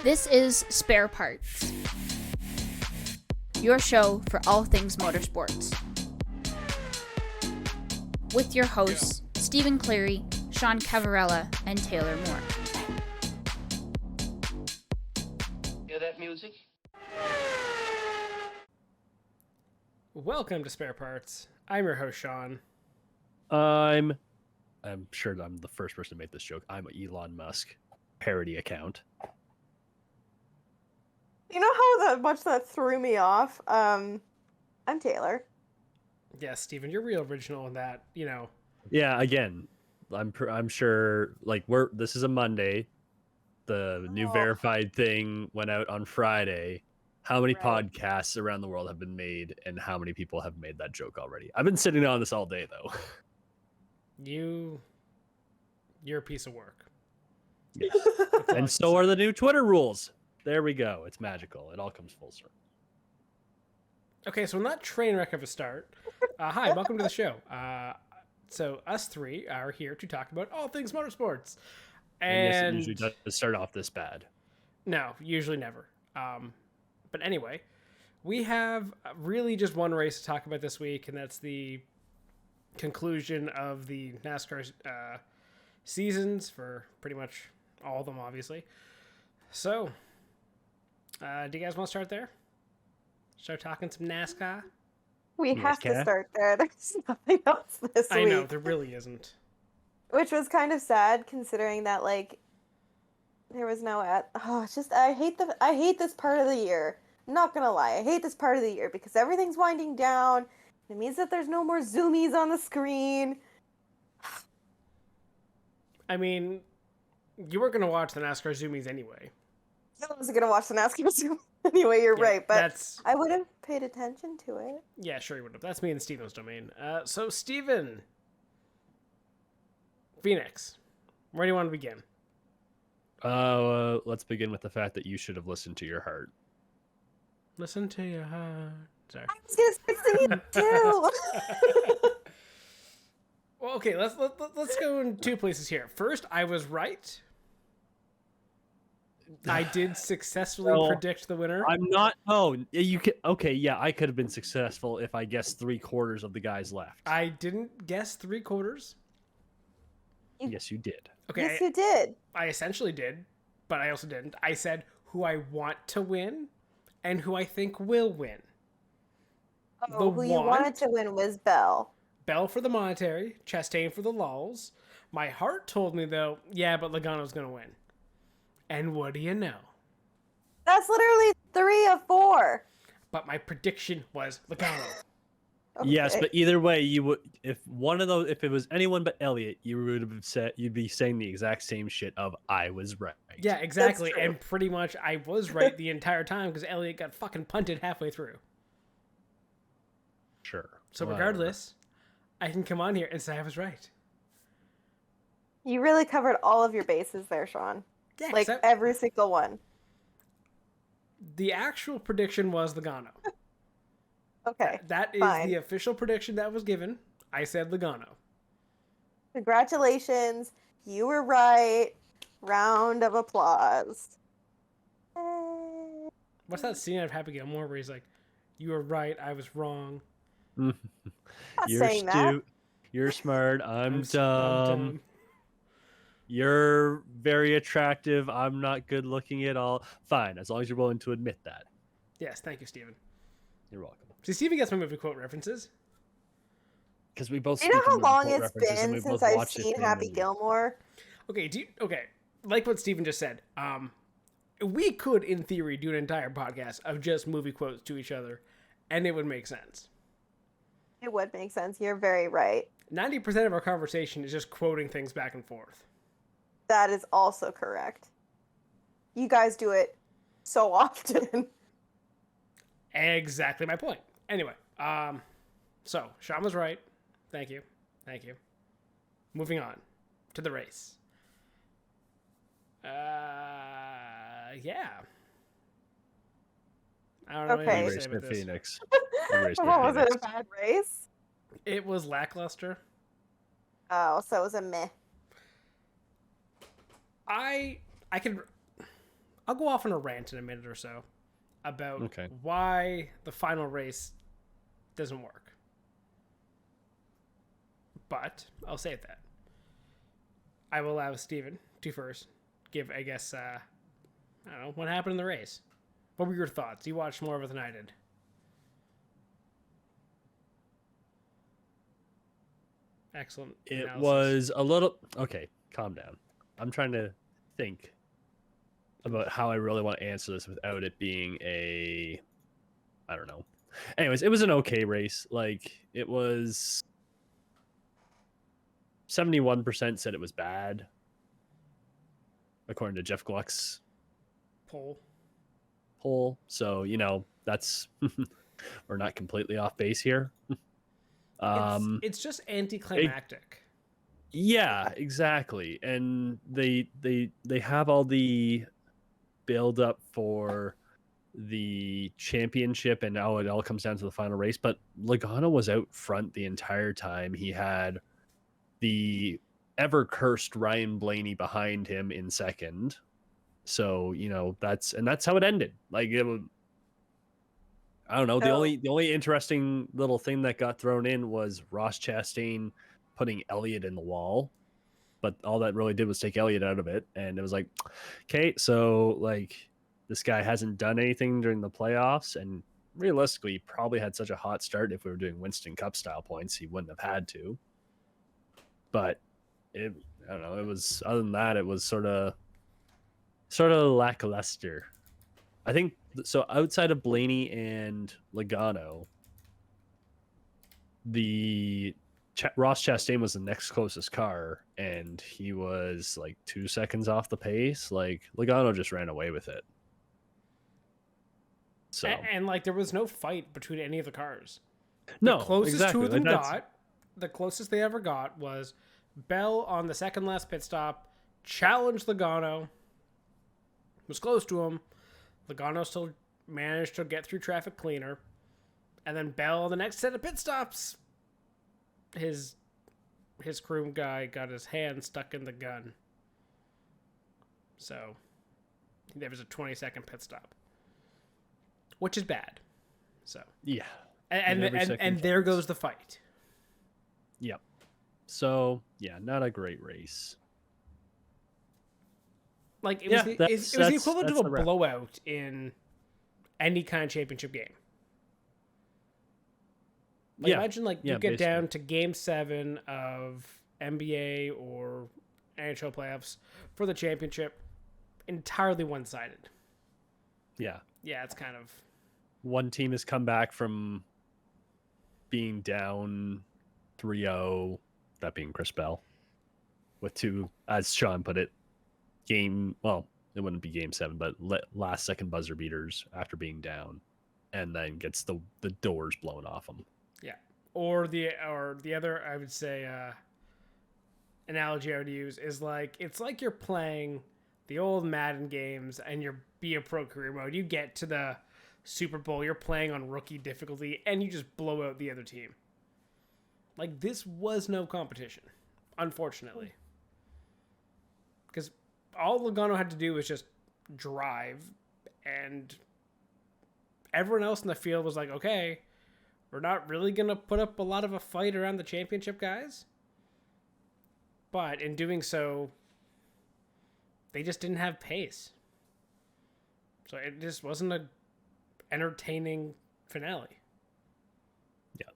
This is Spare Parts, your show for all things motorsports. With your hosts, Stephen Cleary, Sean Cavarella, and Taylor Moore. Hear that music? Welcome to Spare Parts. I'm your host, Sean. I'm sure I'm the first person to make this joke. I'm an Elon Musk parody account. You know how much that threw me off? I'm Taylor. Yeah, Stephen, you're real original in that, Yeah, again, I'm sure this is a Monday. The new verified thing went out on Friday. How many podcasts around the world have been made, and how many people have made that joke already? I've been sitting on this all day though. You're a piece of work. Yes. And so are the new Twitter rules. There we go. It's magical. It all comes full circle. Okay, so in that train wreck of a start, hi, welcome to the show. So us three are here to talk about all things motorsports. And yes, it usually doesn't start off this bad. No, usually never. But anyway, we have really just one race to talk about this week, and that's the conclusion of the NASCAR seasons for pretty much all of them, obviously. So, do you guys want to start there? Start talking some NASCAR? We have to start there. There's nothing else this week. I know, there really isn't. Which was kind of sad, considering that there was no I hate this part of the year. I'm not gonna lie, I hate this part of the year because everything's winding down. It means that there's no more zoomies on the screen. I mean, you weren't gonna watch the NASCAR zoomies anyway. I wasn't gonna watch the NASCAR zoom anyway. You're right, but I would have paid attention to it. Yeah, sure you would have. That's me and Steven's domain. So Steven, Phoenix, where do you want to begin? Let's begin with the fact that you should have listened to your heart. Listen to your heart. Sorry. I was gonna start singing too. Well, okay, let's go in two places here. First, I was right. I did successfully predict the winner. I'm not. Oh, you can. Okay, yeah, I could have been successful if I guessed 3/4 of the guys left. I didn't guess 3/4. Yes, you did. Okay, yes, you did. I essentially did, but I also didn't. I said who I want to win and who I think will win. Oh, who you wanted to win was Bell. Bell for the monetary, Chastain for the lulls. My heart told me, though, yeah, but Logano's going to win. And what do you know? That's literally 3 of 4. But my prediction was Logano. Okay. Yes, but either way, you would if it was anyone but Elliott, you would have said you'd be saying the exact same shit of I was right. Yeah, exactly. And pretty much I was right the entire time because Elliott got fucking punted halfway through. Sure. So regardless, I can come on here and say I was right. You really covered all of your bases there, Sean. Yeah, every single one. The actual prediction was Logano. Okay. That is fine. The official prediction that was given. I said Logano. Congratulations. You were right. Round of applause. What's that scene out of Happy Gilmore where he's like, you were right, I was wrong. You're smart, I'm dumb. You're very attractive, I'm not good looking at all. Fine, as long as you're willing to admit that. Yes, thank you, Stephen. You're welcome. See, Stephen gets my movie quote references. Because we both. You know how long it's been since I've seen Happy Gilmore? Okay, like what Stephen just said. We could, in theory, do an entire podcast of just movie quotes to each other, and it would make sense. It would make sense. You're very right. 90% of our conversation is just quoting things back and forth. That is also correct. You guys do it so often. Exactly my point. Anyway, so Sean was right. Thank you. Moving on to the race. Yeah. I don't know okay. what to say about this. Phoenix. Was it a bad race? It was lackluster. Oh, so it was a meh. I I'll go off on a rant in a minute or so about Okay. why the final race doesn't work. But I'll save that. I will allow Steven to first give, I guess, I don't know, what happened in the race. What were your thoughts? You watched more of it than I did. Excellent. It analysis. was a little okay. Calm down. I'm trying to think about how I really want to answer this without it being I don't know. Anyways, it was an okay race. Like it was 71% said it was bad, according to Jeff Gluck's poll. So that's we're not completely off base here. It's just anticlimactic. Yeah, exactly. And they have all the build up for the championship, and now it all comes down to the final race. But Logano was out front the entire time. He had the ever cursed Ryan Blaney behind him in second. So that's how it ended. Like it was. I don't know. The only interesting little thing that got thrown in was Ross Chastain putting Elliott in the wall, but all that really did was take Elliott out of it, and it was like, okay, so like this guy hasn't done anything during the playoffs, and realistically, he probably had such a hot start. If we were doing Winston Cup style points, he wouldn't have had to. But I don't know. It was other than that, it was sort of lackluster. I think so. Outside of Blaney and Logano, Ross Chastain was the next closest car, and he was like 2 seconds off the pace. Like Logano just ran away with it. So And like there was no fight between any of the cars. no, The closest exactly. two of them Like, the closest they ever got was Bell on the second last pit stop, challenged Logano, was close to him. Logano still managed to get through traffic cleaner. And then Bell on the next set of pit stops, his crew guy got his hand stuck in the gun. So there was a 20-second pit stop, which is bad. So yeah, and there goes the fight. Yep. So yeah, not a great race. Like it Yeah, was that's the equivalent of the a wrap. blowout in any kind of championship game. Like, imagine you get down to Game 7 of NBA or NHL playoffs for the championship, entirely one-sided. Yeah. Yeah, it's kind of... One team has come back from being down 3-0, that being Chris Bell, with two, as Sean put it, it wouldn't be Game 7, but last second buzzer beaters after being down, and then gets the doors blown off them. Yeah. Or the other, I would say, analogy I would use is it's like you're playing the old Madden games and you're Be a Pro career mode. You get to the Super Bowl, you're playing on rookie difficulty, and you just blow out the other team. Like, this was no competition, unfortunately. Because all Logano had to do was just drive, and everyone else in the field was like, okay, we're not really going to put up a lot of a fight around the championship guys. But in doing so, they just didn't have pace. So it just wasn't a entertaining finale. Yeah.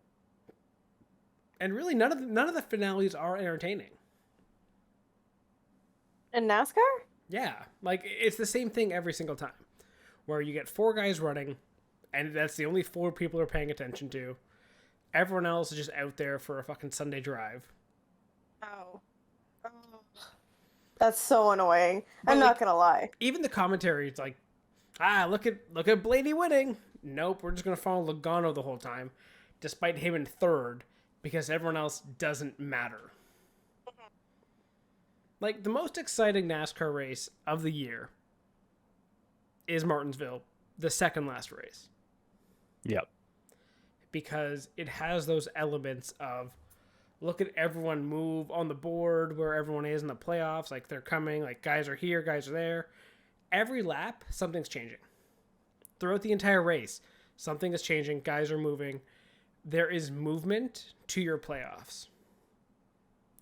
And really none of the finales are entertaining. In NASCAR? Yeah. Like it's the same thing every single time. Where you get 4 guys running and that's the only 4 people are paying attention to. Everyone else is just out there for a fucking Sunday drive. Oh. That's so annoying. But I'm not gonna lie. Even the commentary, it's like, look at Blaney winning. Nope, we're just gonna follow Logano the whole time, despite him in third, because everyone else doesn't matter. Like the most exciting NASCAR race of the year is Martinsville, the second last race. Yep. Because it has those elements of look at everyone move on the board where everyone is in the playoffs. Like they're coming, like guys are here, guys are there. every lap, something's changing. Throughout the entire race, something is changing. Guys are moving. There is movement to your playoffs.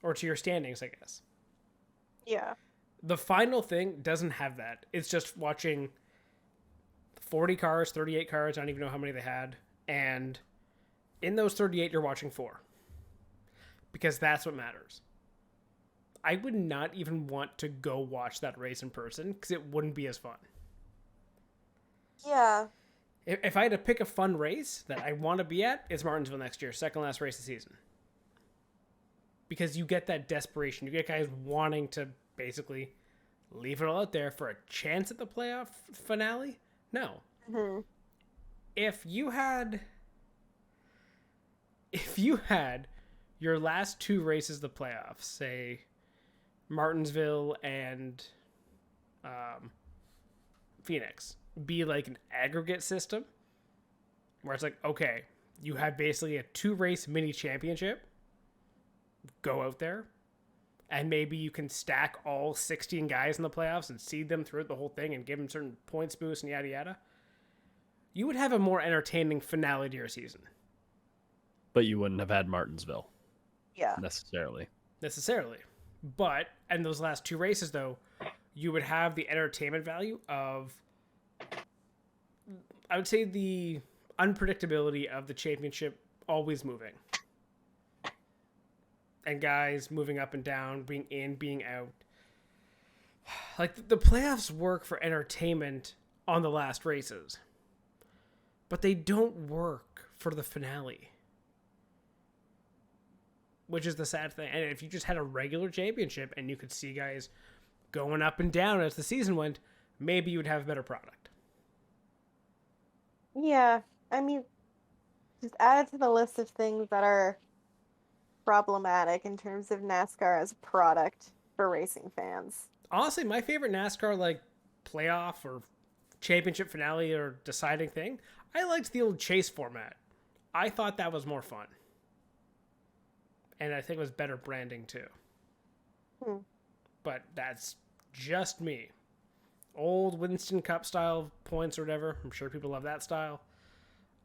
Or to your standings, I guess. Yeah. The final thing doesn't have that. It's just watching 40 cars, 38 cars. I don't even know how many they had. And in those 38, you're watching 4. Because that's what matters. I would not even want to go watch that race in person because it wouldn't be as fun. Yeah. If I had to pick a fun race that I want to be at, it's Martinsville next year, second last race of the season. Because you get that desperation. You get guys wanting to basically leave it all out there for a chance at the playoff finale. No. Mm-hmm. If you had your last 2 races of the playoffs, say Martinsville and Phoenix, be like an aggregate system where it's like, okay, you have basically a 2-race mini championship. Go out there, and maybe you can stack all 16 guys in the playoffs and seed them throughout the whole thing and give them certain points boosts and yada yada. You would have a more entertaining finale to your season. But you wouldn't have had Martinsville. Yeah. Necessarily. But in those last 2 races, though, you would have the entertainment value of, I would say, the unpredictability of the championship always moving. And guys moving up and down, being in, being out. Like, the playoffs work for entertainment on the last races. But they don't work for the finale. Which is the sad thing. And if you just had a regular championship and you could see guys going up and down as the season went, maybe you would have a better product. Yeah. I mean, just add it to the list of things that are problematic in terms of NASCAR as a product for racing fans. Honestly, my favorite NASCAR like playoff or championship finale or deciding thing, I liked the old chase format. I thought that was more fun. And I think it was better branding too. But that's just me. Old Winston Cup style points or whatever. I'm sure people love that style.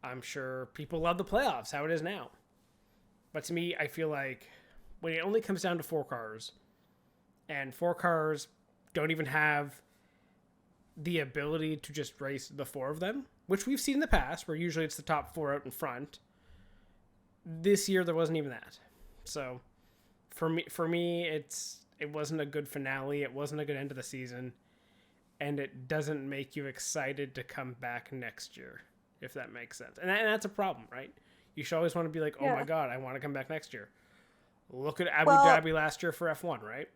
I'm sure people love the playoffs, how it is now. But to me, I feel like when it only comes down to 4 cars, and 4 cars don't even have the ability to just race the 4 of them, which we've seen in the past, where usually it's the top 4 out in front. This year, there wasn't even that. So, for me, it wasn't a good finale. It wasn't a good end of the season, and it doesn't make you excited to come back next year, if that makes sense. And that's a problem, right? You should always want to be like, oh my God, I want to come back next year. Look at Abu Dhabi last year for F1, right?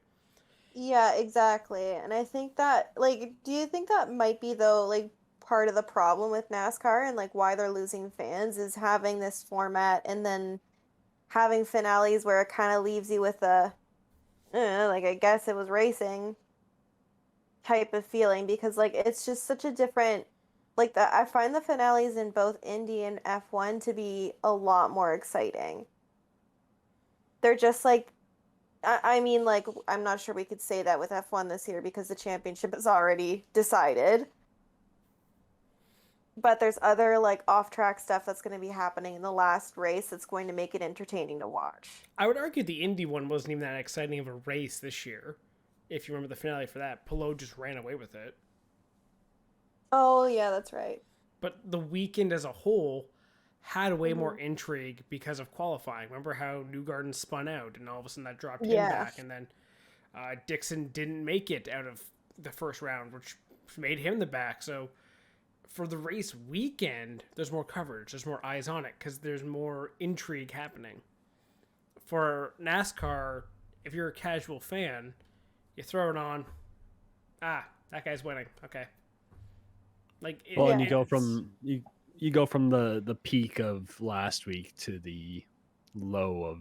Yeah, exactly. And I think that, like, do you think that might be, though, like, part of the problem with NASCAR and, like, why they're losing fans is having this format and then having finales where it kind of leaves you with a, like, I guess it was racing type of feeling because, like, it's just such a different, like, I find the finales in both Indy and F1 to be a lot more exciting. They're just, like, I mean, like, I'm not sure we could say that with F1 this year because the championship is already decided. But there's other, like, off-track stuff that's going to be happening in the last race that's going to make it entertaining to watch. I would argue the Indy one wasn't even that exciting of a race this year. If you remember the finale for that, Pelot just ran away with it. Oh, yeah, that's right. But the weekend as a whole had way more intrigue because of qualifying. Remember how Newgarden spun out and all of a sudden that dropped him back, and then Dixon didn't make it out of the first round, which made him the back. So for the race weekend, there's more coverage, there's more eyes on it because there's more intrigue happening. For NASCAR, if you're a casual fan, you throw it on. That guy's winning. Okay. Like, and you go from you go from the peak of last week to the low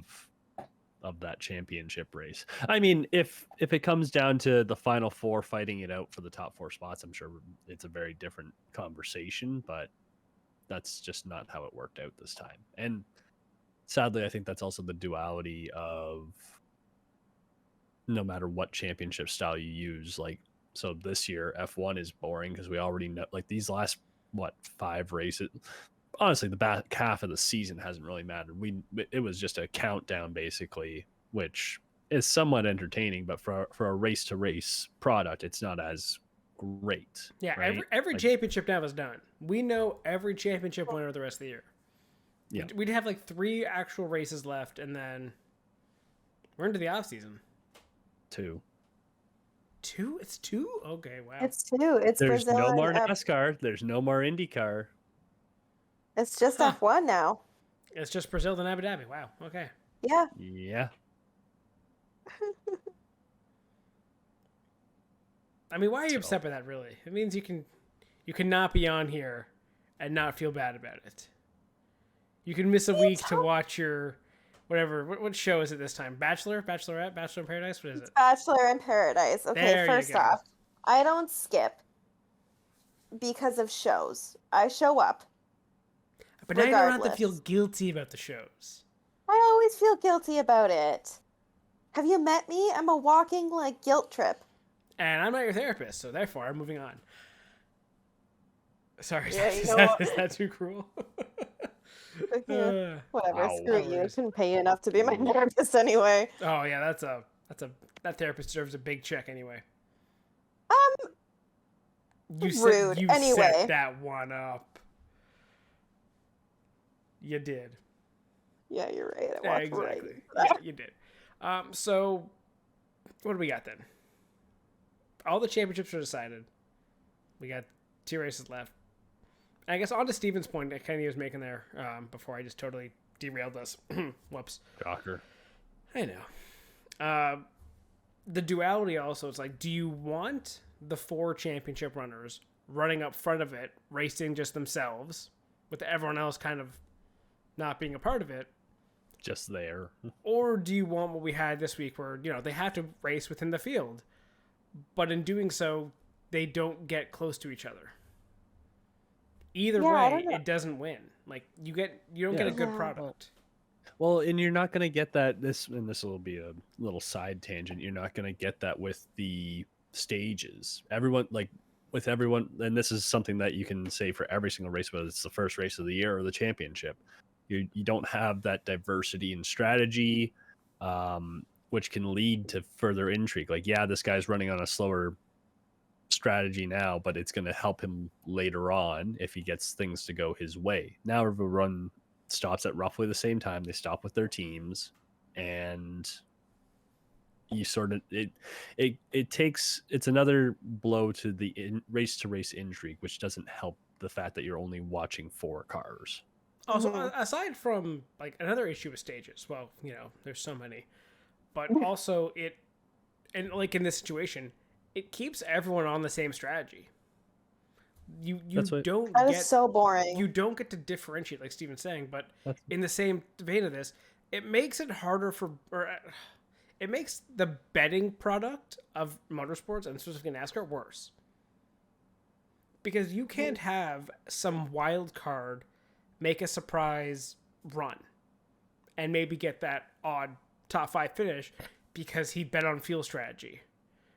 of that championship race. I mean, if it comes down to the final 4 fighting it out for the top 4 spots, I'm sure it's a very different conversation, but that's just not how it worked out this time. And sadly, I think that's also the duality of no matter what championship style you use, like So this year F1 is boring because we already know, like, these last 5 races. Honestly, the back half of the season hasn't really mattered. It was just a countdown basically, which is somewhat entertaining, but for a race to race product, it's not as great. Yeah, right? every championship now is done. We know every championship winner the rest of the year. Yeah. We'd have like 3 actual races left, and then we're into the off season. 2. 2? It's 2? Okay, wow. It's 2. It's There's Brazil no more and NASCAR. There's no more IndyCar. it's just F1 now. It's just Brazil and Abu Dhabi. Wow. Okay. Yeah. Yeah. I mean, why are you upset by that? Really? It means you cannot be on here and not feel bad about it. You can miss a week to watch your whatever. What show is it this time? Bachelor, Bachelorette, Bachelor in Paradise. What is it? Bachelor in Paradise. Okay, There you first go. off, I don't skip because of shows. I show up. But now you don't have to Regardless. feel guilty about the shows. I always feel guilty about it. Have you met me? I'm a walking, like, guilt trip. And I'm not your therapist, so therefore I'm moving on. Sorry, Yeah, is, you know is that too cruel? Yeah, whatever, wow. screw you. I couldn't pay you enough to be my therapist anyway. Oh yeah, that therapist deserves a big check anyway. You Rude. you Anyway. set that one up. You did. Yeah, you're right. I Yeah, walked exactly. right into Yeah, that. you did. So what do we got then? All the championships are decided. We got 2 races left. I guess on to Steven's point that Kenny was making there before I just totally derailed us. Whoops. Shocker. I know. The duality also, it's like, do you want the 4 championship runners running up front of it, racing just themselves, with everyone else kind of not being a part of it? Just there. Or do you want what we had this week where, they have to race within the field, but in doing so, they don't get close to each other? Either Yeah, I way, don't know. it doesn't win. Like, you don't get a good product. Well, and you're not going to get that. This will be a little side tangent. You're not going to get that with the stages. Everyone, and this is something that you can say for every single race, whether it's the first race of the year or the championship. You don't have that diversity in strategy, which can lead to further intrigue. Like, yeah, this guy's running on a slower strategy now, but it's going to help him later on if he gets things to go his way. Now everyone stops at roughly the same time. They stop with their teams, and you sort of it's another blow to the race to race intrigue, which doesn't help the fact that you're only watching 4 cars. Also, aside from like another issue with stages, well, there's so many, but also and like in this situation, it keeps everyone on the same strategy. You don't That get is so boring. you don't get to differentiate, like Steven's saying, but in the same vein of this, it makes it harder it makes the betting product of motorsports, and specifically NASCAR, worse. Because you can't have some wild card make a surprise run and maybe get that odd top 5 finish because he bet on fuel strategy.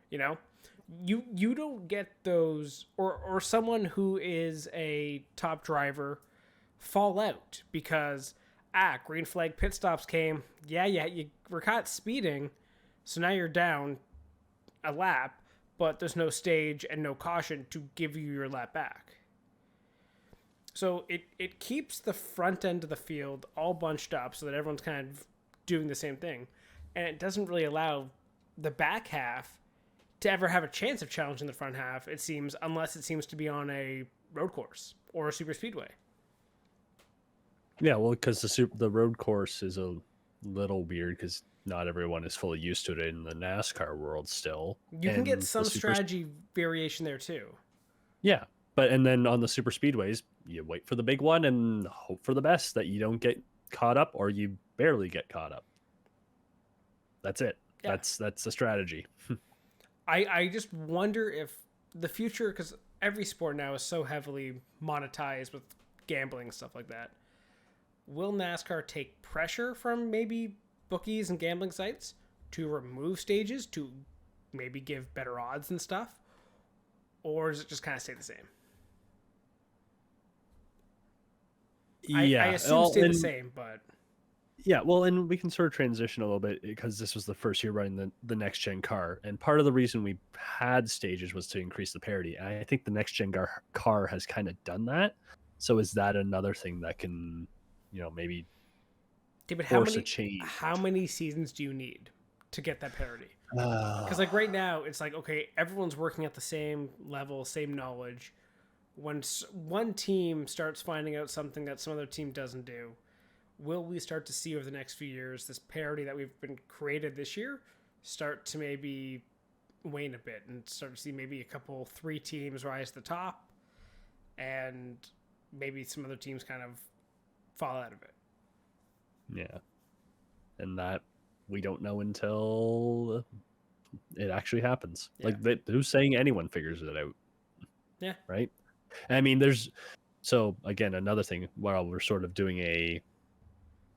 You don't get those, or someone who is a top driver fall out because green flag pit stops came. You were caught speeding, so now you're down a lap, but there's no stage and no caution to give you your lap back. So it keeps the front end of the field all bunched up so that everyone's kind of doing the same thing, and it doesn't really allow the back half to ever have a chance of challenging the front half, it seems, unless it seems to be on a road course or a super speedway. Yeah, well, because the road course is a little weird because not everyone is fully used to it in the NASCAR world still. You can get some strategy variation there too. Yeah, and then on the super speedways, you wait for the big one and hope for the best that you don't get caught up or you barely get caught up. That's it. Yeah. That's the strategy. I just wonder if the future, because every sport now is so heavily monetized with gambling and stuff like that, will NASCAR take pressure from maybe bookies and gambling sites to remove stages, to maybe give better odds and stuff? or does it just kind of stay the same? Yeah, I assume stay the same, but yeah. Well, and we can sort of transition a little bit because this was the first year running the next gen car, and part of the reason we had stages was to increase the parity. And I think the next gen car has kind of done that. So is that another thing that can, maybe yeah, but force a change? how many seasons do you need to get that parity? Uh, Because like right now, it's like, okay, everyone's working at the same level, same knowledge. When one team starts finding out something that some other team doesn't do, will we start to see over the next few years this parity that we've been created this year start to maybe wane a bit and start to see maybe three teams rise to the top and maybe some other teams kind of fall out of it? yeah, and that we don't know until it actually happens. Yeah. Like, who's saying anyone figures it out? Yeah. Right. I mean, so again, another thing while we're sort of doing a,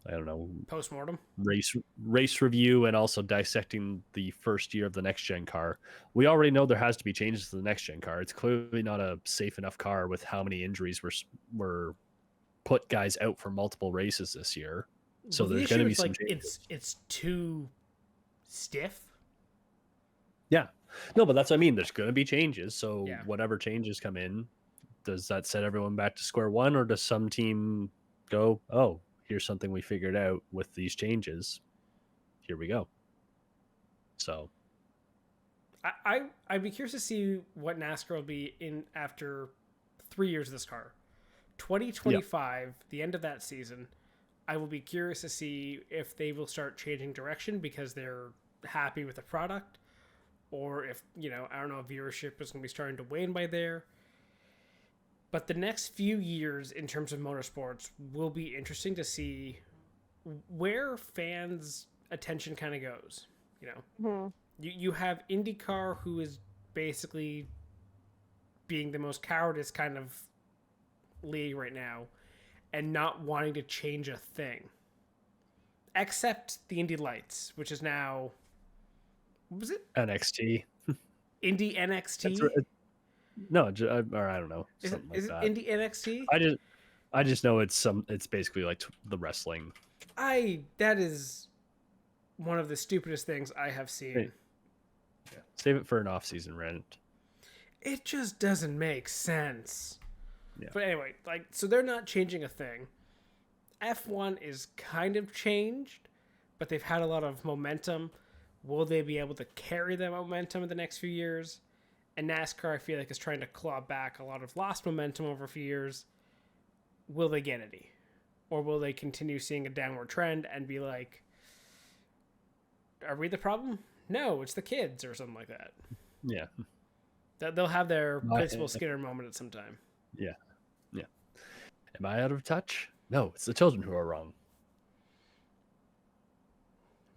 I don't know, Postmortem. race review and also dissecting the first year of the next gen car. We already know there has to be changes to the next gen car. It's clearly not a safe enough car with how many injuries were put guys out for multiple races this year. So Well, there's going to be is, some like, changes. it's too stiff. Yeah. No, but that's what I mean. There's going to be changes. So Yeah. whatever changes come in, does that set everyone back to square one, or does some team go, oh, here's something we figured out with these changes? Here we go. So I'd be curious to see what NASCAR will be in after 3 years of this car. 2025, the end of that season, I will be curious to see if they will start changing direction because they're happy with the product, or if, I don't know, viewership is going to be starting to wane by there. But the next few years in terms of motorsports will be interesting to see where fans' attention kind of goes. You have IndyCar, who is basically being the most cowardice kind of league right now and not wanting to change a thing. Except the Indy Lights, which is now, what was it? NXT. Indy NXT? No, or I don't know. Is Something it like that. Indy NXT? I just know it's basically like the wrestling. That is one of the stupidest things I have seen. Hey. Yeah. Save it for an off-season rant. It just doesn't make sense. Yeah. But anyway, so they're not changing a thing. F1 is kind of changed, but they've had a lot of momentum. Will they be able to carry that momentum in the next few years? And NASCAR, I feel like, is trying to claw back a lot of lost momentum over a few years. Will they get any? Or will they continue seeing a downward trend and be like, are we the problem? No, it's the kids, or something like that. Yeah. They'll have their Principal Skinner moment at some time. Yeah. Yeah. Am I out of touch? No, it's the children who are wrong.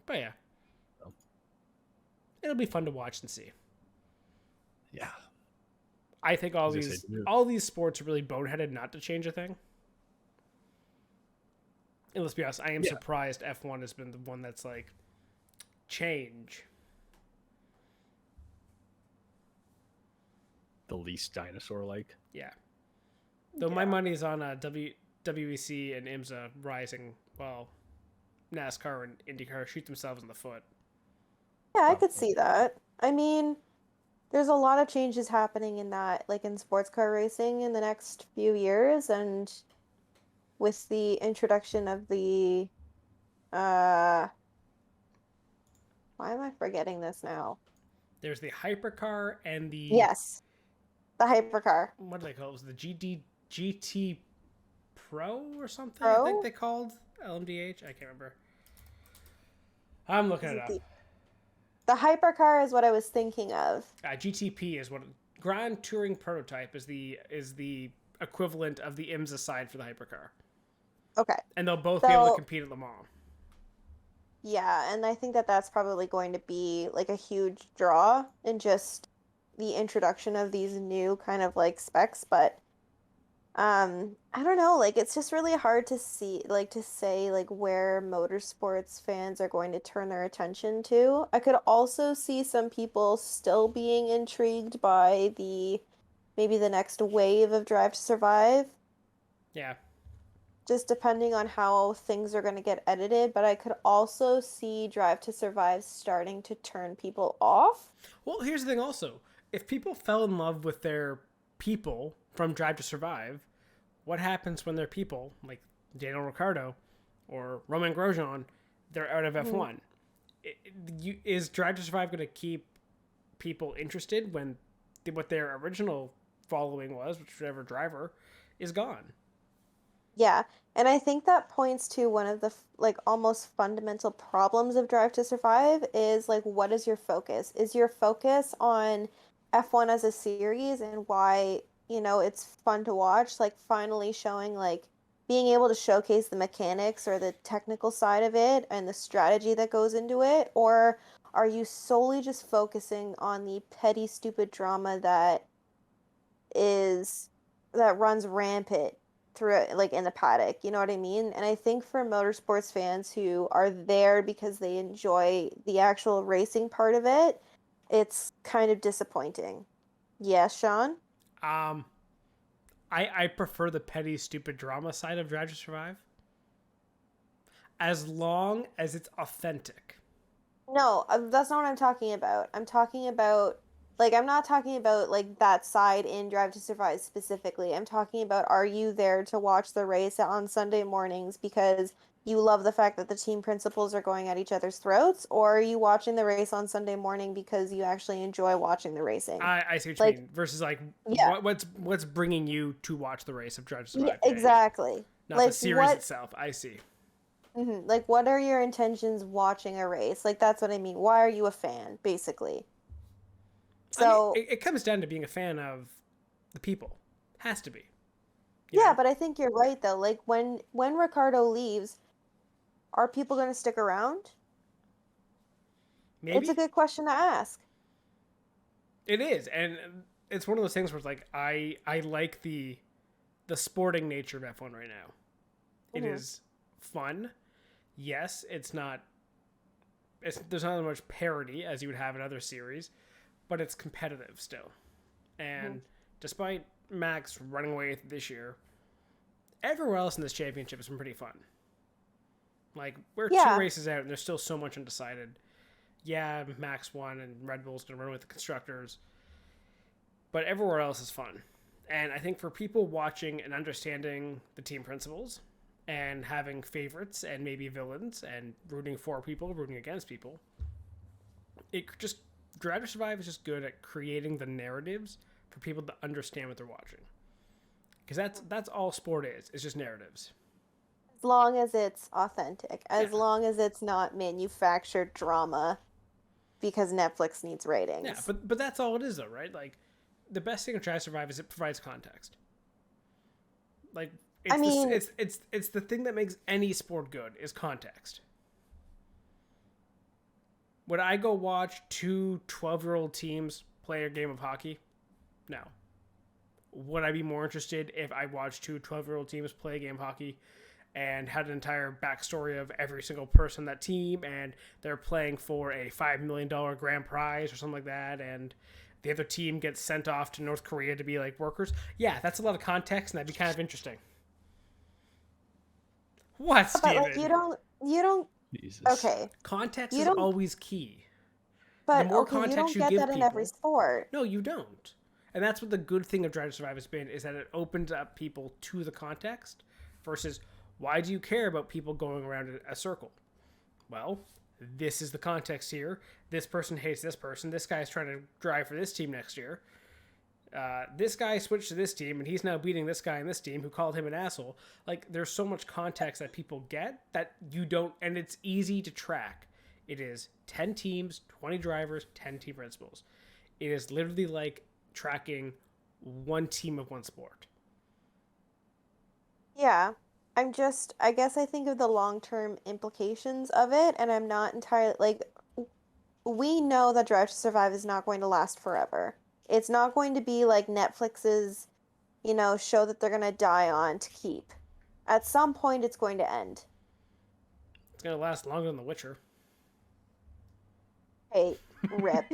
But yeah. It'll be fun to watch and see. Yeah. I think all these sports are really boneheaded not to change a thing. And let's be honest, I am surprised F1 has been the one that's like, change. The least dinosaur-like. Yeah. Though my money's on WEC and IMSA rising while NASCAR and IndyCar shoot themselves in the foot. Yeah, I could see that. I mean, there's a lot of changes happening in that, like in sports car racing in the next few years, and with the introduction of the, why am I forgetting this now? There's the hypercar and the... Yes, the hypercar. What do they call it? Was it the GT Pro or something? Pro? I think they called LMDH. I can't remember. I'm looking it up. The hypercar is what I was thinking of. GTP is what Grand Touring Prototype is the equivalent of the IMSA side for the hypercar. Okay. And they'll both be able to compete at Le Mans. Yeah, and I think that that's probably going to be like a huge draw in just the introduction of these new kind of like specs, but I don't know, like it's just really hard to see, like to say like where motorsports fans are going to turn their attention to. I could also see some people still being intrigued by the maybe the next wave of Drive to Survive, Yeah. just depending on how things are going to get edited. But I could also see Drive to Survive starting to turn people off. Well, here's the thing also. If people fell in love with their people from Drive to Survive, what happens when their people, like Daniel Ricciardo or Roman Grosjean, they're out of F1? Is Drive to Survive going to keep people interested when what their original following was, whichever driver, is gone? Yeah, and I think that points to one of the like almost fundamental problems of Drive to Survive is like what is your focus? Is your focus on F1 as a series and why, it's fun to watch, like finally showing like being able to showcase the mechanics or the technical side of it and the strategy that goes into it, or are you solely just focusing on the petty stupid drama is that runs rampant through it, like in the paddock, you know what I mean? And I think for motorsports fans who are there because they enjoy the actual racing part of it, it's kind of disappointing. Yes, Sean? I prefer the petty, stupid drama side of Drive to Survive, as long as it's authentic. No, that's not what I'm talking about. I'm talking about I'm not talking about like that side in Drive to Survive specifically. I'm talking about, are you there to watch the race on Sunday mornings because you love the fact that the team principals are going at each other's throats, or are you watching the race on Sunday morning because you actually enjoy watching the racing? I see what you mean. Versus yeah. what's bringing you to watch the race of Drive to Survive? Yeah, exactly. Not the series itself. I see. Like, what are your intentions watching a race? Like, that's what I mean. Why are you a fan, basically? So I mean, it comes down to being a fan of the people. Has to be. Yeah, but I think you're right though. Like when Ricardo leaves, are people going to stick around? Maybe. It's a good question to ask. It is, and it's one of those things where it's like I like the sporting nature of F1 right now. It is fun. Yes, there's not as much parody as you would have in other series, but it's competitive still. And despite Max running away this year, everywhere else in this championship has been pretty fun. Like, we're 2 races out and there's still so much undecided. Yeah, Max won and Red Bull's going to run with the constructors. But everywhere else is fun. And I think for people watching and understanding the team principles and having favorites and maybe villains and rooting for people, rooting against people, Drive to Survive is just good at creating the narratives for people to understand what they're watching. Because that's all sport is. It's just narratives. As long as it's authentic. As long as it's not manufactured drama because Netflix needs ratings. Yeah, but that's all it is though, right? Like, the best thing of Drive to Survive is it provides context. Like, it's the thing that makes any sport good is context. Would I go watch 2 12-year-old teams play a game of hockey? No. Would I be more interested if I watched 2 12-year-old teams play a game of hockey and had an entire backstory of every single person on that team, and they're playing for a $5 million grand prize or something like that, and the other team gets sent off to North Korea to be like workers? Yeah, that's a lot of context, and that'd be kind of interesting. What, Steven? But like you don't. Jesus. Okay. Context is always key. But the more okay, context you don't get that in every sport. No, you don't. And that's what the good thing of Drive to Survive has been, is that it opens up people to the context versus, why do you care about people going around in a circle? Well, this is the context here. This person hates this person. This guy's trying to drive for this team next year. This guy switched to this team, and he's now beating this guy in this team who called him an asshole. Like, there's so much context that people get that you don't, and it's easy to track. It is 10 teams, 20 drivers, 10 team principals. It is literally like tracking one team of one sport. Yeah. I guess I think of the long-term implications of it, and I'm not entirely, like, we know that Drive to Survive is not going to last forever. It's not going to be like Netflix's, show that they're going to die on to keep. At some point, it's going to end. It's going to last longer than The Witcher. Hey, rip.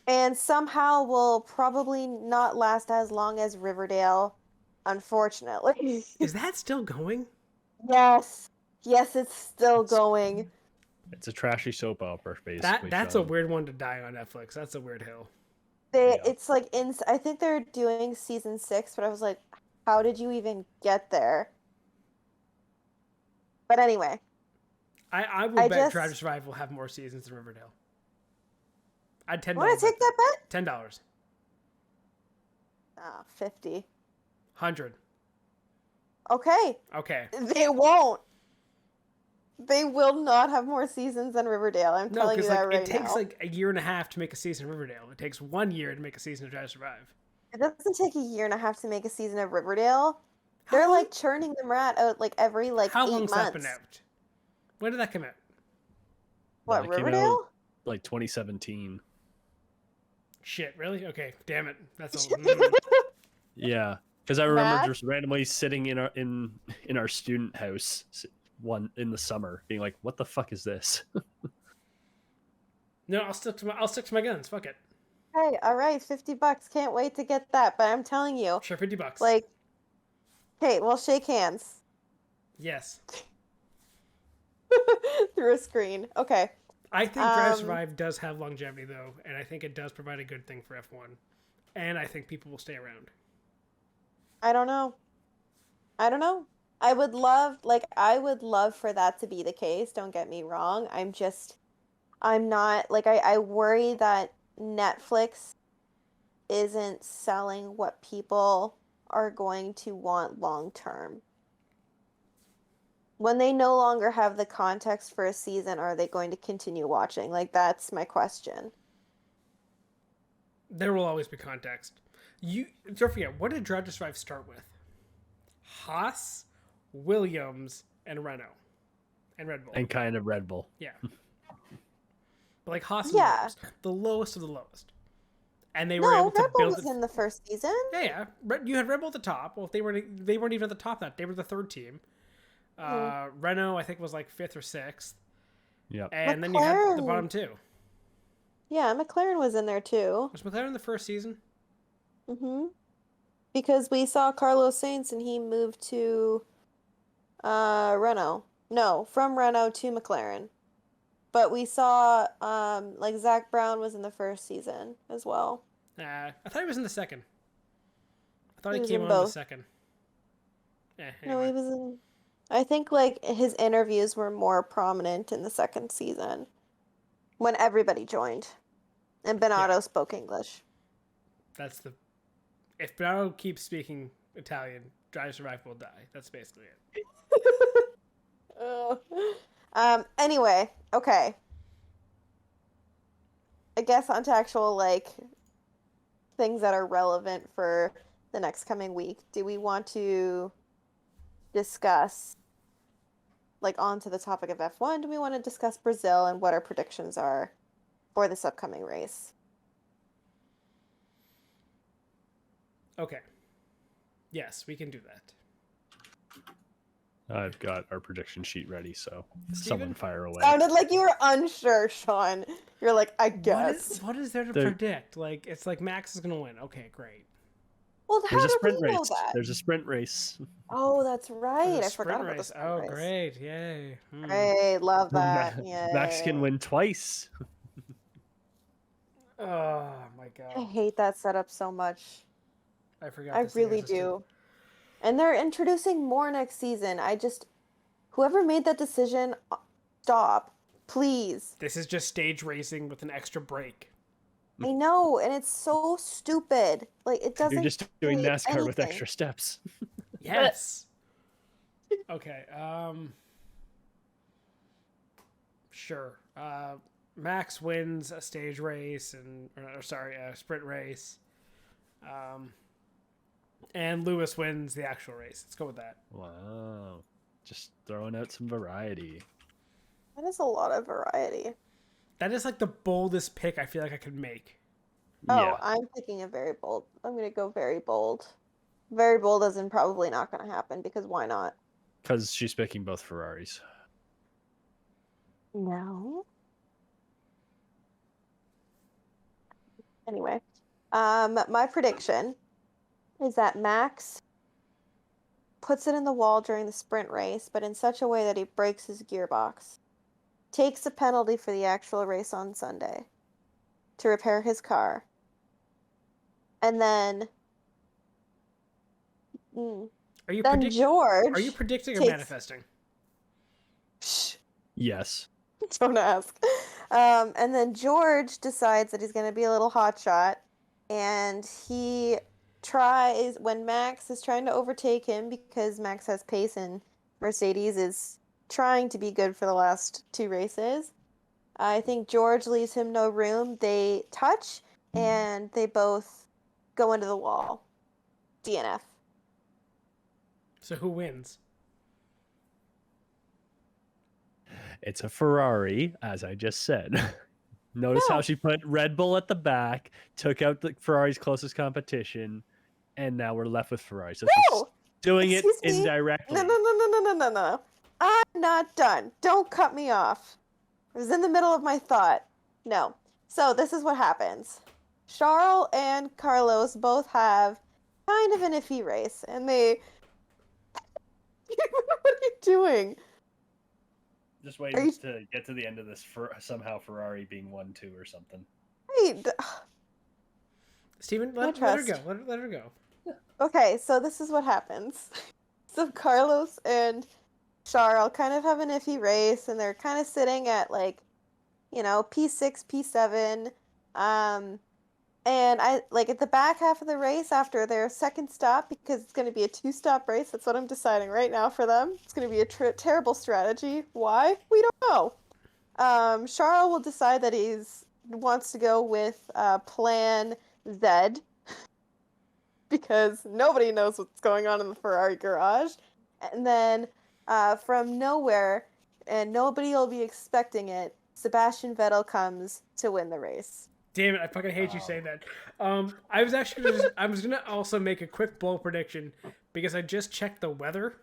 and somehow will probably not last as long as Riverdale, unfortunately. Is that still going? Yes. Yes, it's still going. It's a trashy soap opera, basically. That's a Sean. weird one to die on Netflix. That's a weird hill. They, Yeah. it's like I think they're doing season 6, but I was like, how did you even get there? But anyway, I would bet Drive to Survive will have more seasons than Riverdale. I'd $10. want to take that bet? $10. Ah, 50. 100. Okay. Okay. They won't. They will not have more seasons than Riverdale. I'm No, telling you because that like right it takes now. like a year and a half to make a season of Riverdale. It takes 1 year to make a season of Drive to Survive. It doesn't take a year and a half to make a season of Riverdale. How They're long- like churning them out like every like How 8 long's months. that been out? When did that come out? What, That came out, Riverdale? like 2017. Shit, really? Okay, damn it. That's a Yeah, because I remember Matt? just randomly sitting in our student house one in the summer, being like, "What the fuck is this?" No, I'll stick to my guns. Fuck it. Hey, all right, $50. Can't wait to get that. But I'm telling you, Sure, $50. like, okay, well, shake hands Yes. through a screen. Okay. I think Drive to Survive does have longevity though, and I think it does provide a good thing for F1. And I think people will stay around. I don't know. I would love for that to be the case. Don't get me wrong. I'm not, like, I worry that Netflix isn't selling what people are going to want long term. When they no longer have the context for a season, are they going to continue watching? Like, that's my question. There will always be context. You don't forget, what did Drive to Survive start with? Haas, Williams, and Renault. And Red Bull. And kind of Red Bull. Yeah. But like Haas and Yeah. Williams. The lowest of the lowest. And they were No, able to Red Bull build was in the first season. Yeah. You had Red Bull at the top. Well, they weren't even at the top that. They were the third team. Renault, I think, was like 5th or 6th. Yeah. And then you had the McLaren. bottom 2. Yeah, McLaren was in there too. Was McLaren in the first season? Mm-hmm. Because we saw Carlos Sainz and he moved to Renault. No, from Renault to McLaren. But we saw like Zach Brown was in the first season as well. I thought he was in the second. I thought He he was came in on both. the second. No, Anyway. he was in. I think like his interviews were more prominent in the second season when everybody joined and Bernardo spoke English. That's the. If Bernardo keeps speaking Italian, Drive to Survive will die. That's basically it. Anyway, okay. I guess onto actual like things that are relevant for the next coming week. Do we want to discuss like onto the topic of F1? Do we want to discuss Brazil and what our predictions are for this upcoming race? Okay. Yes, we can do that. I've got our prediction sheet ready, so Steven? someone fire away. Sounded like you were unsure, Sean. You're like, I guess. What is there to There- predict? Like, it's like Max is going to win. Okay, great. Well, how There's a do sprint we know race. that? There's a sprint race. Oh, that's right. There's a I forgot sprint about the race. sprint Oh, race. great. Yay. Great, love that. Yeah. Max can win twice. Oh, my I God. hate that setup so much. I forgot. I this thing really existed. do. And they're introducing more next season. Whoever made that decision, stop. Please. This is just stage racing with an extra break. I know, and it's so stupid. Like, it doesn't. You're just doing create NASCAR with anything. extra steps. Yes. Okay. Sure. Max wins a stage race a sprint race. And Lewis wins the actual race. Let's go with that. Wow. Just throwing out some variety. That is a lot of variety. That is like the boldest pick I feel like I could make. Oh, Yeah. I'm picking a very bold. I'm going to go very bold. Very bold as in probably not going to happen because why not? Because she's picking both Ferraris. No. Anyway, my prediction is that Max puts it in the wall during the sprint race, but in such a way that he breaks his gearbox, takes a penalty for the actual race on Sunday to repair his car, and then Are you then George Are you predicting or takes... manifesting? Shh, Yes. don't ask. And then George decides that he's going to be a little hotshot, and he tries, when Max is trying to overtake him, because Max has pace and Mercedes is trying to be good for the last 2 races. I think George leaves him no room. They touch, and they both go into the wall. DNF. So who wins? It's a Ferrari, as I just said. Notice how she put Red Bull at the back, took out the Ferrari's closest competition, and now we're left with Ferrari. So she's doing it indirectly. No. I'm not done. Don't cut me off. I was in the middle of my thought. No. So this is what happens. Charles and Carlos both have kind of an iffy race, and they... What are you doing? Just waiting to get to the end of this for somehow Ferrari being 1-2 or something. Wait. Steven, let her go. Let her go. Okay, so this is what happens. So Carlos and Charles kind of have an iffy race, and they're kind of sitting at P6, P7. And I at the back half of the race after their second stop, because it's going to be a 2-stop race. That's what I'm deciding right now for them. It's going to be a terrible strategy. Why? We don't know. Charles will decide that he wants to go with Plan Z, because nobody knows what's going on in the Ferrari garage. And then from nowhere, and nobody will be expecting it, Sebastian Vettel comes to win the race. Damn it! I fucking hate you saying that. I was actually I was gonna also make a quick bold prediction because I just checked the weather.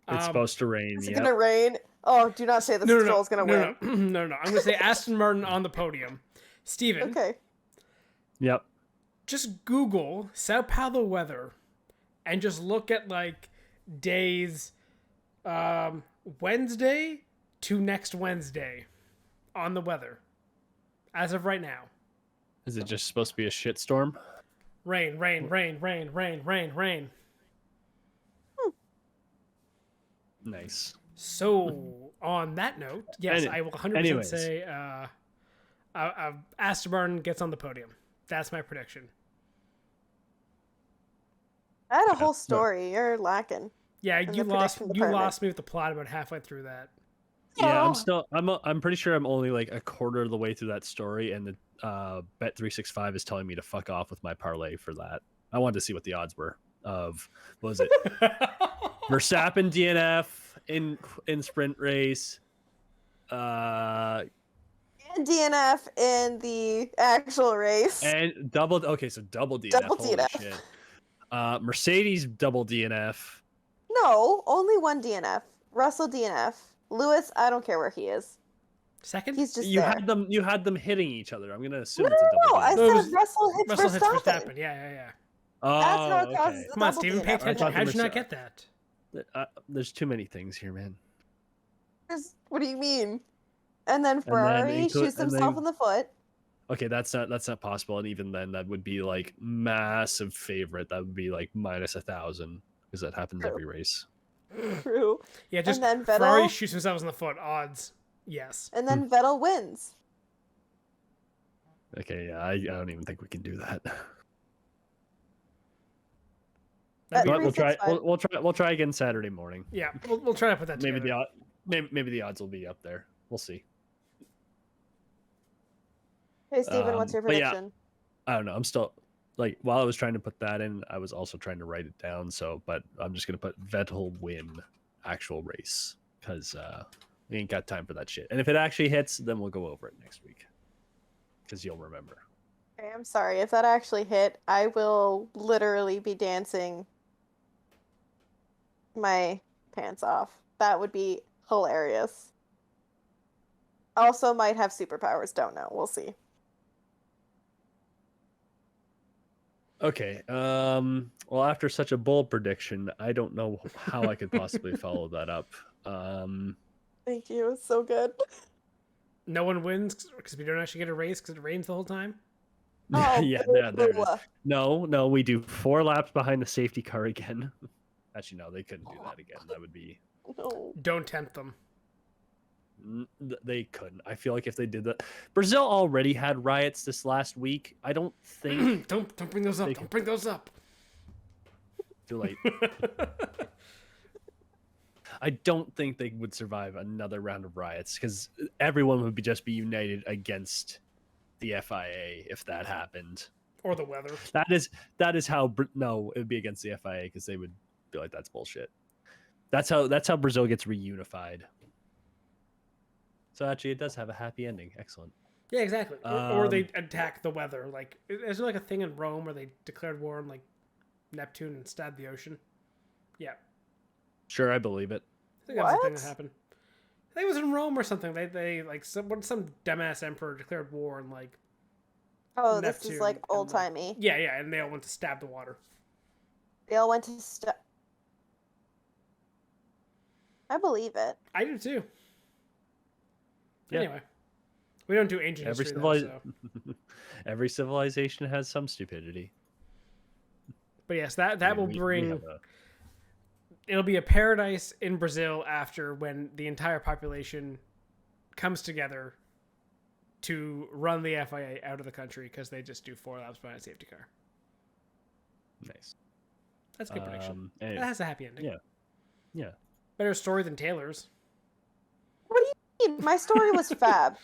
It's supposed to rain. Is it gonna rain? Oh, do not say the Stroll's gonna win. No. I'm gonna say Aston Martin on the podium. Steven. Okay. Yep. Just Google Sao Paulo weather, and just look at days, Wednesday to next Wednesday, on the weather. As of right now. Is it just supposed to be a shitstorm? Rain. Nice. So, on that note, yes, I will 100% say Aston Martin gets on the podium. That's my prediction. I had a whole story. You're lacking. Yeah, you lost me with the plot about halfway through that. Yeah, I'm pretty sure I'm only a quarter of the way through that story, and the Bet365 is telling me to fuck off with my parlay for that. I wanted to see what the odds were of, what was it? Verstappen DNF in sprint race. And DNF in the actual race. And so double DNF. Double Holy DNF. Shit. Mercedes double DNF. No, only one DNF. Russell DNF. Lewis, I don't care where he is. Second? He's just You there. had them hitting each other. I'm gonna assume No, it's a double. I DNF. said Russell hits Verstappen. Yeah. Oh, That's how it causes Come on, double Steven, pay DNF. attention. How did you not get that? There's too many things here, man. What do you mean? And then Ferrari shoots himself in the foot. Okay, that's not possible. And even then, that would be massive favorite. That would be minus 1,000, because that happens every race. True. Yeah, just and then Vettel, Ferrari shoots themselves in the foot. Odds, yes. And then Vettel wins. Okay, yeah, I don't even think we can do that. But We'll try again Saturday morning. Yeah, we'll try to put that together. Maybe the odds will be up there. We'll see. Hey Steven, what's your prediction? I don't know. I'm still while I was trying to put that in, I was also trying to write it down. But I'm just gonna put Vettel win actual race, because we ain't got time for that shit. And if it actually hits, then we'll go over it next week, because you'll remember. Okay, I'm sorry. If that actually hit, I will literally be dancing my pants off. That would be hilarious. Also might have superpowers. Don't know. We'll see. Okay. Well, after such a bold prediction, I don't know how I could possibly follow that up. Thank you. It's so good. No one wins because we don't actually get a race because it rains the whole time. Oh, Yeah, there it boo. is. No, we do 4 laps behind the safety car again. Actually, no, they couldn't do that again. That would be. No. Don't tempt them. They couldn't. I feel like if they did that, Brazil already had riots this last week. I don't think. Don't bring those up. They Don't bring those up. Too late. I don't think they would survive another round of riots because everyone would just be united against the FIA if that happened. Or the weather. That is how no, it would be against the FIA because they would be like that's bullshit. That's how Brazil gets reunified. So actually, it does have a happy ending. Excellent. Yeah, exactly. Or they attack the weather. Like, isn't there like a thing in Rome where they declared war on like Neptune and stabbed the ocean? Yeah. Sure, I believe it. I think that was the thing that happened. I think it was in Rome or something. They like some dumbass emperor declared war on like. Oh, this Neptune is like and, old timey. Yeah, and they all went to stab the water. They all went to I believe it. I do too. Yeah. Anyway, we don't do ancient history though, so. Every civilization has some stupidity. But yes, that will We bring. have It'll be a paradise in Brazil after when the entire population comes together to run the FIA out of the country because they just do 4 laps behind a safety car. nice. That's a good prediction. Anyway, That has a happy ending. yeah. Better story than Taylor's. What do you mean? My story was fab.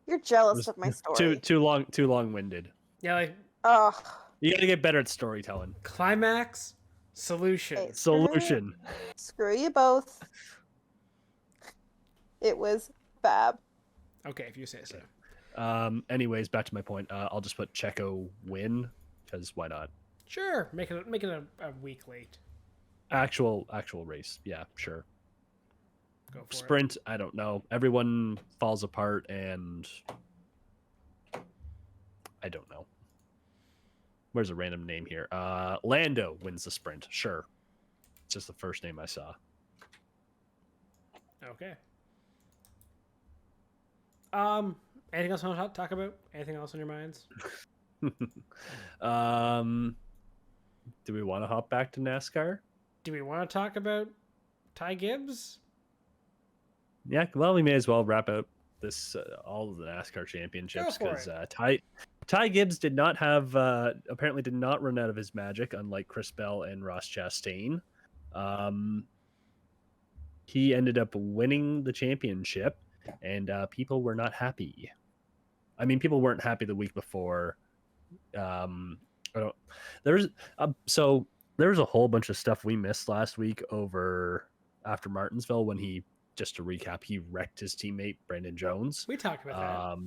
You're jealous of my story. Too long-winded. Yeah, like Ugh. You got to get better at storytelling. climax, solution. Okay, Solution. Screw you both. It was fab. Okay, if you say so. Anyways, back to my point. I'll just put Checo win because why not? Sure, make it a week late. Actual race. Yeah, sure. Go for Sprint, I don't know. Everyone falls apart and I don't know. Where's a random name here? Lando wins the sprint. Sure. It's just the first name I saw. it. Okay. Anything else you want to talk about? Anything else on your minds? Do we want to hop back to NASCAR? Do we want to talk about Ty Gibbs? Yeah, well, we may as well wrap up this all of the NASCAR championships Go for because Ty Gibbs did not have apparently did not run out of his magic, unlike Chris Bell and Ross Chastain. He ended up winning the championship, and people were not happy. I mean, people weren't happy the week before. There was a whole bunch of stuff we missed last week after Martinsville when he. Just to recap, he wrecked his teammate Brandon Jones. We talked about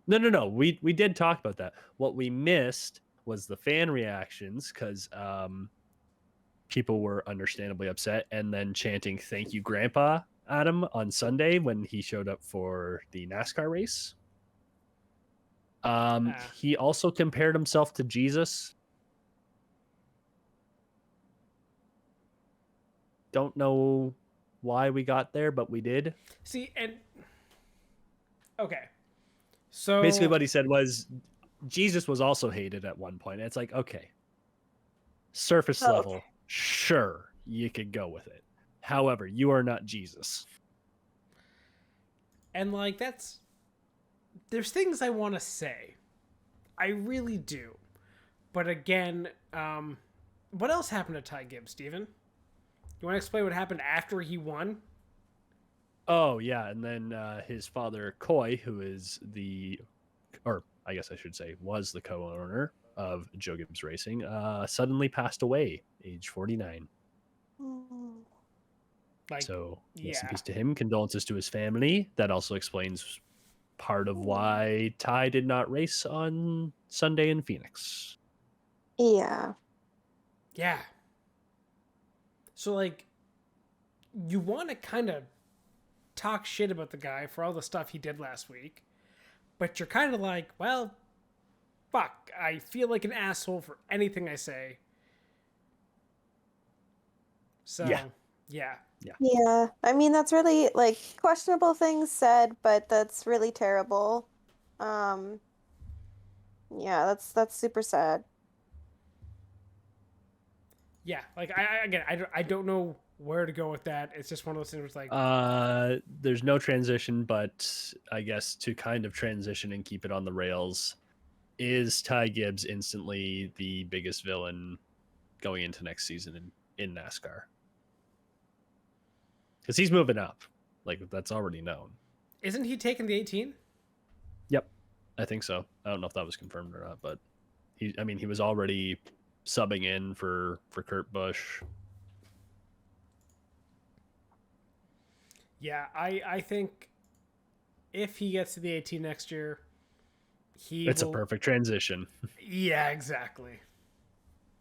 that. No. We did talk about that. What we missed was the fan reactions because people were understandably upset and then chanting "Thank you, Grandpa" at him on Sunday when he showed up for the NASCAR race. He also compared himself to Jesus. Don't know why we got there, but we did. See, and okay, so basically what he said was Jesus was also hated at one point. And it's like, okay, surface level, sure, you could go with it. However, you are not Jesus. And like there's things I want to say. I really do. But again, what else happened to Ty Gibbs, Steven? You want to explain what happened after he won? Oh, yeah. And then his father, Coy, who is or I guess I should say was the co-owner of Joe Gibbs Racing, suddenly passed away, age 49. So, rest in peace to him. Condolences to his family. That also explains part of why Ty did not race on Sunday in Phoenix. Yeah. Yeah. So, like, you want to kind of talk shit about the guy for all the stuff he did last week, but you're kind of like, well, fuck, I feel like an asshole for anything I say. So, yeah. Yeah, I mean that's really like questionable things said, but that's really terrible. Um, yeah, that's super sad. Yeah, like I don't know where to go with that. It's just one of those things where it's like, There's no transition, but I guess to kind of transition and keep it on the rails, is Ty Gibbs instantly the biggest villain going into next season in NASCAR? Because he's moving up. Like, that's already known. isn't he taking the 18? Yep, I think so. I don't know if that was confirmed or not, but he was already subbing in for Kurt Busch. Yeah, I think if he gets to the 18 next year, It's a perfect transition. Yeah, exactly.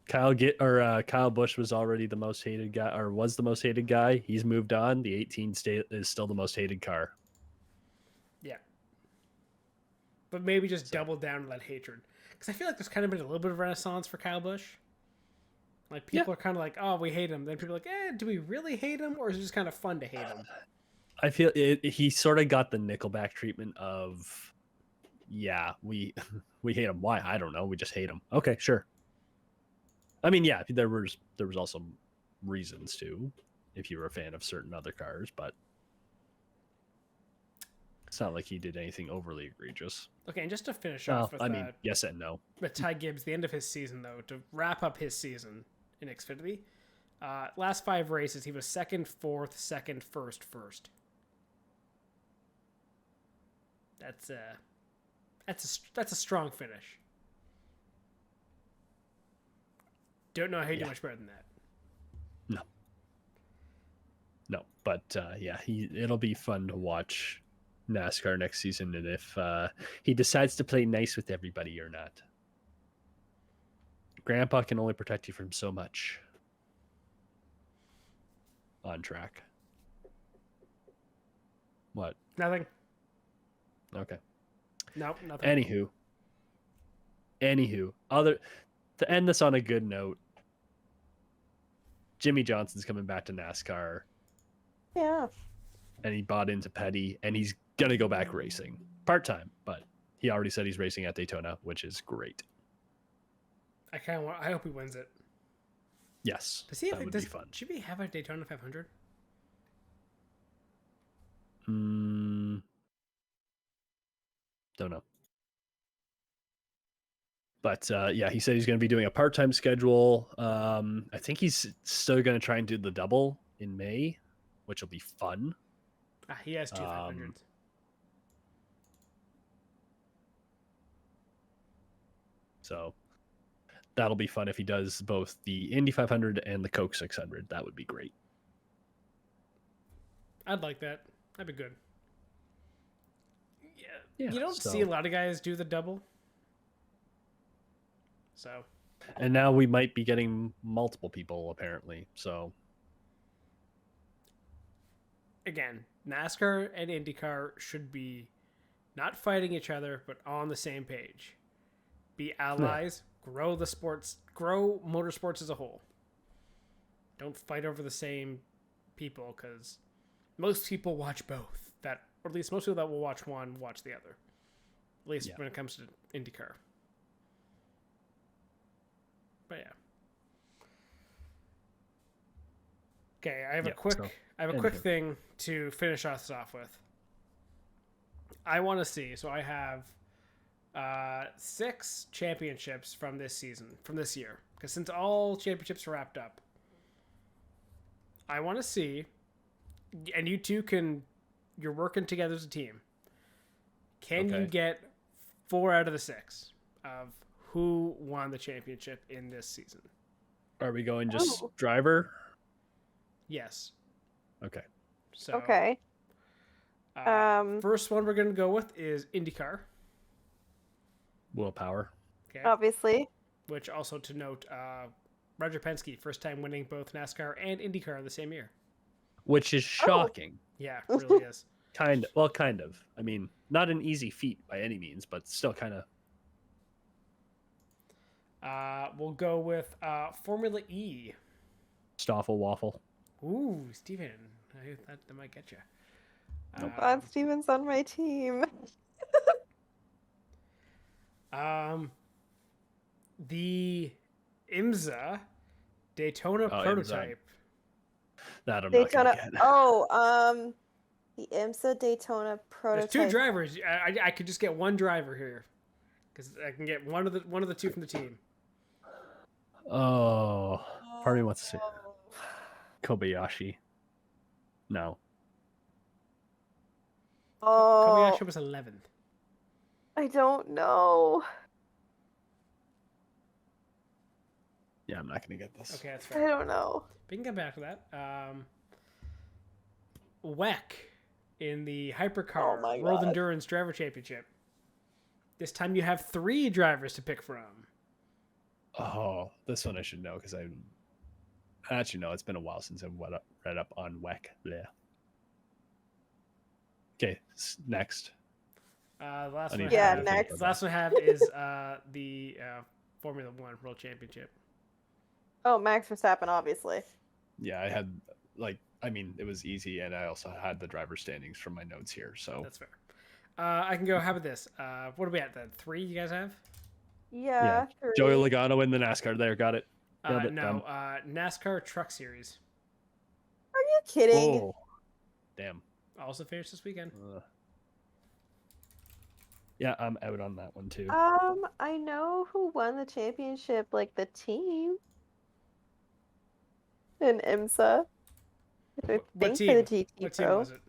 Kyle Busch was already the most hated guy, or was the most hated guy. He's moved on. The 18 is still the most hated car. Yeah. But maybe just double down on that hatred. Because I feel like there's kind of been a little bit of renaissance for Kyle Busch. Like, people are kind of like, oh, we hate him. Then people are like, do we really hate him? Or is it just kind of fun to hate him? I feel he sort of got the Nickelback treatment of, yeah, we hate him. Why? I don't know. We just hate him. Okay, sure. I mean, yeah, there was also reasons to, if you were a fan of certain other cars, but it's not like he did anything overly egregious. Okay, and just to finish off with yes and no. With Ty Gibbs, the end of his season, though, to wrap up his season in Xfinity, last 5 races, he was second, fourth, second, first. That's a strong finish. Don't know how you do much better than that. No, but it'll be fun to watch NASCAR next season, and if he decides to play nice with everybody or not. Grandpa can only protect you from so much on track. What? Nothing. Okay. No, nothing. Anywho, to end this on a good note, Jimmy Johnson's coming back to NASCAR. Yeah. And he bought into Petty, and he's gonna go back racing part-time, but he already said he's racing at Daytona, which is great. I hope he wins it. Yes, that would be fun. Should we have a Daytona 500? Don't know. But he said he's going to be doing a part-time schedule. I think he's still going to try and do the double in May, which will be fun. He has 2 500s. So that'll be fun if he does both the Indy 500 and the Coke 600. That would be great. I'd like that. That'd be good. Yeah. You don't see a lot of guys do the double. So. And now we might be getting multiple people, apparently. So. Again, NASCAR and IndyCar should be not fighting each other, but on the same page. Be allies, grow the sports, grow motorsports as a whole. Don't fight over the same people, because most people watch both. Or at least most people that will watch one watch the other. At least when it comes to IndyCar. But yeah. Okay, I have a quick thing to finish us off with. I want to see. So I have 6 championships from this year. Because since all championships are wrapped up, I want to see, and you two you're working together as a team. Can you get 4 out of the 6 of who won the championship in this season? Are we going just driver? Yes. Okay. So, okay. First one we're going to go with is IndyCar. Willpower. Okay. Obviously. Which also to note, Roger Penske, first time winning both NASCAR and IndyCar the same year. Which is shocking. Yeah, it really is. Kind of. I mean, not an easy feat by any means, but still kind of. We'll go with Formula E. Stoffel waffle. Ooh, Steven. That might get you. Glad Steven's on my team. The IMSA Daytona prototype. That I'm not gonna get. The IMSA Daytona prototype. There's two drivers. I could just get one driver here, because I can get one of the two from the team. Oh, part of me wants to say Kobayashi. No. Oh, Kobayashi was 11th. I don't know. Yeah, I'm not gonna get this. Okay, that's I fair. don't know. We can come back to that. WEC in the Hypercar Oh my World God. Endurance Driver Championship. This time you have 3 drivers to pick from. Oh, this one I should know because I actually know it's been a while since I've read up on WEC. Yeah. Okay, next. The last one. Yeah, I have, next. The last one I have is the Formula One World Championship. Oh, Max Verstappen, obviously. Yeah, I had it was easy, and I also had the driver standings from my notes here. So That's fair. I can go. How about this? What are we at then? 3 you guys have? Yeah. Joey 3. Logano in the NASCAR. There, got it. Nailed it, No. done. NASCAR Truck Series Are you kidding? Oh, damn. also finished this weekend. Yeah, I'm out on that one too. I know who won the championship, like the team in IMSA. I What think team? for the TT What team Pro. was it?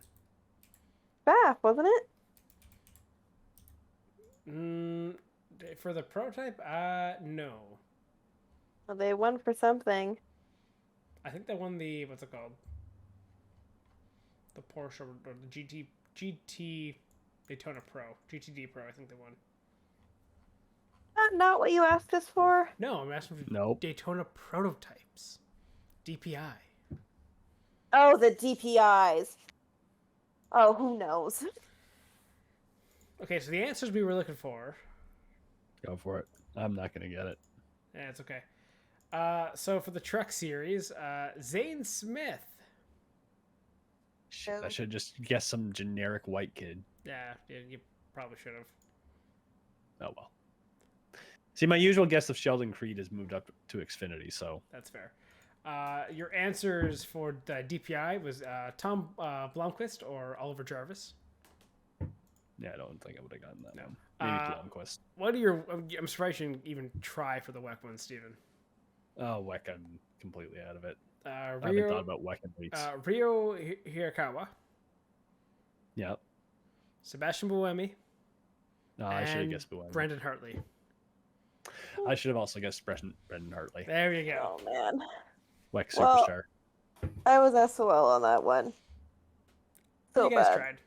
BAF, wasn't it? For the prototype? No. Well, they won for something. I think they won the what's it called? The Porsche or the GT Daytona Pro, GTD Pro. I think they won. Not what you asked us for. No, I'm asking for Nope. Daytona prototypes, DPI. Oh, the DPIs. Oh, who knows? Okay, so the answers we were looking for. Go for it. I'm not gonna get it. Yeah, it's okay. So for the truck series, Zane Smith. Shit, I should just guess some generic white kid. Yeah, you probably should have. Oh well. See, my usual guess of Sheldon Creed has moved up to Xfinity, so That's fair. Your answers for the DPI was Tom Blomqvist or Oliver Jarvis. yeah, I don't think I would have gotten that No. one. Maybe Blomqvist. What are your? I'm surprised you didn't even try for the WEC one, Steven. Oh, WEC, I'm completely out of it. I haven't thought Rio about WEC in weeks. Hirakawa, Yeah. Sebastian Buemi, I should have and guessed Buemi. Brendan Hartley. I should have also guessed Brendan Hartley. There you go. Oh, man. WEC Well, superstar. I was SOL on that one. So You guys bad. tried.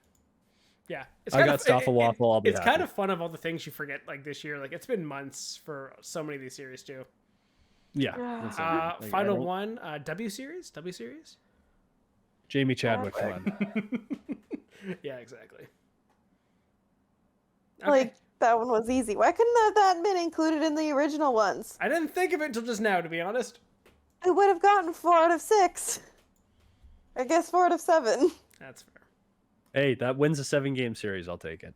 Yeah, it's I kind got of, Stoffel Waffle. I'll be It's happy. kind of fun of all the things you forget like this year. Like it's been months for so many of these series too. Yeah. that's it. Like, I Final don't- one, W series. Jamie Chadwick won. Yeah, exactly. Like, that one was easy. Why couldn't that have been included in the original ones? I didn't think of it until just now, to be honest. I would have gotten 4 out of 6. I guess 4 out of 7. That's fair. Hey, that wins a 7-game series. I'll take it.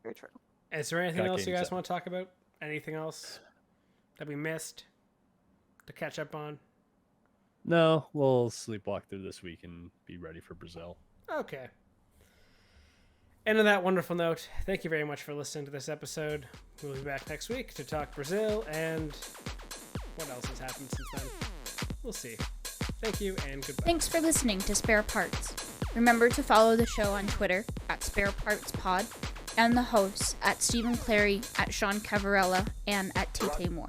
Very true. Is there anything Got else you game guys set. want to talk about? Anything else that we missed to catch up on? No, we'll sleepwalk through this week and be ready for Brazil. Okay. And on that wonderful note, thank you very much for listening to this episode. We'll be back next week to talk Brazil and what else has happened since then. We'll see. Thank you and goodbye. Thanks for listening to Spare Parts. Remember to follow the show on Twitter at sparepartspod and the hosts at Stephen Clary, at Sean Cavarella, and at Tate Moore.